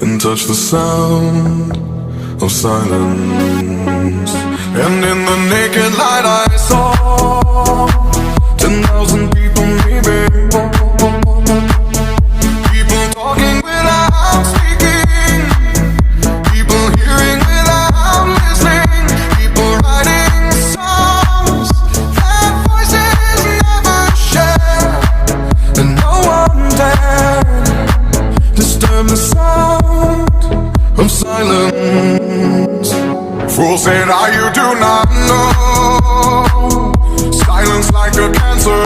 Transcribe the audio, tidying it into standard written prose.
and touch the sound of silence. And in the naked light I saw 10,000 people, maybe. People talking without speaking, people hearing without listening, people writing songs that voices never share, and no one dared disturb the sound of silence. Fool said, you do not know. Silence like a cancer